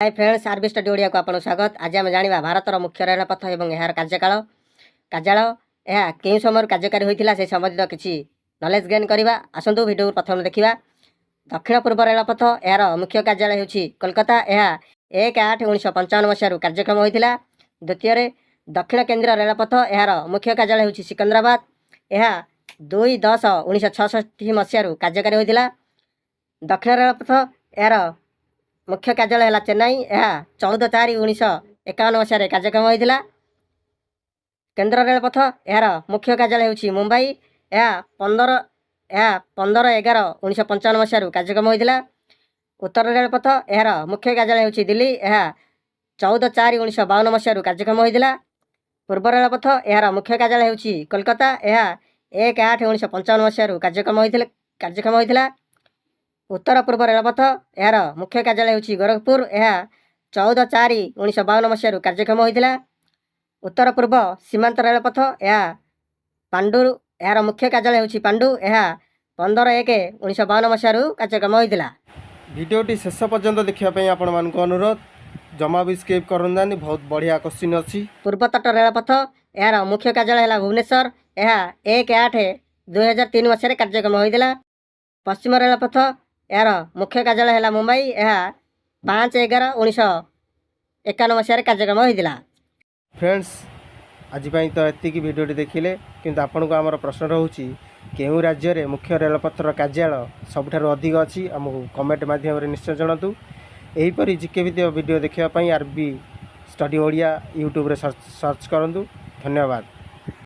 हाय friends, R study study Odia आपन स्वागत। आज आम जाना भारतर मुख्य रेलपथ और यार कार्यालय यह केउं समय कार्यकारी होता से संबंधित किसी नॉलेज गेन करवा। आसतु वीडियो प्रथम देखा। दक्षिण पूर्व रेलपथ यार मुख्य कार्यालय होची कोलकाता। यह 1/8/1955 मसीह कार्यक्रम होता। द्वितीय दक्षिण केंद्रीय रेलपथ यार मुख्य कार्यालय होची सिकंदराबाद। यह 2/10/1966 मसीह कार्यकारी होता। दक्षिण रेलपथ यार मुख्य कार्यालय है चेन्नई। यह 14/4/1951 मसीह कार्यक्रम होता। केंद्र रेलपथ यार मुख्य कार्यालय होची मुंबई। यह 15/11/1955 मसीह कार्यक्रम होता। उत्तर रेलपथ यार मुख्य कार्यालय होची दिल्ली। यह 14/4/1952 मसीह कार्यक्रम होता। पूर्व रेलपथ यार मुख्य कार्यालय होची कोलकाता। यह 1/8/1955 मसीह कार्यक्रम होता। उत्तर पूर्व रेलपथ यार मुख्य कार्यालय होची गोरखपुर। यह 14/4/1952 मसीह कार्यक्रम होता। उत्तर पूर्व सीमांत रेलपथ यह पांडु यार मुख्य कार्यालय होची पांडु। यह 15/1/1952 मसीह कार्यक्रम होता। भिडियोटी शेष पर्यंत देखापी आपण अनुरोध, जमा भी स्किप करनी। बहुत बढ़िया क्वेश्चन अच्छी। पूर्व तट रेलपथ यार मुख्य कार्यालय है भुवनेश्वर। यह 1/8/2003 मसीह कार्यक्रम होता। पश्चिम रेलपथ यार मुख्य कार्यालय है मुंबई। यह 5/11/1951 मसीह कार्यक्रम होता। फ्रेंड्स, आज तो एतिकी भिडियोटी देखिले, किंतु आपन को आमर प्रश्न रोची केउं राज्य में मुख्य रेलपथर कार्यालय सबुठारु अधिक अच्छी आमको कमेंट माध्यम निश्चय जनातु। यहीपरि जिके भिडियो देखापी आरबी स्टडी ओडिया यूट्यूब रे सर्च करंतु। धन्यवाद।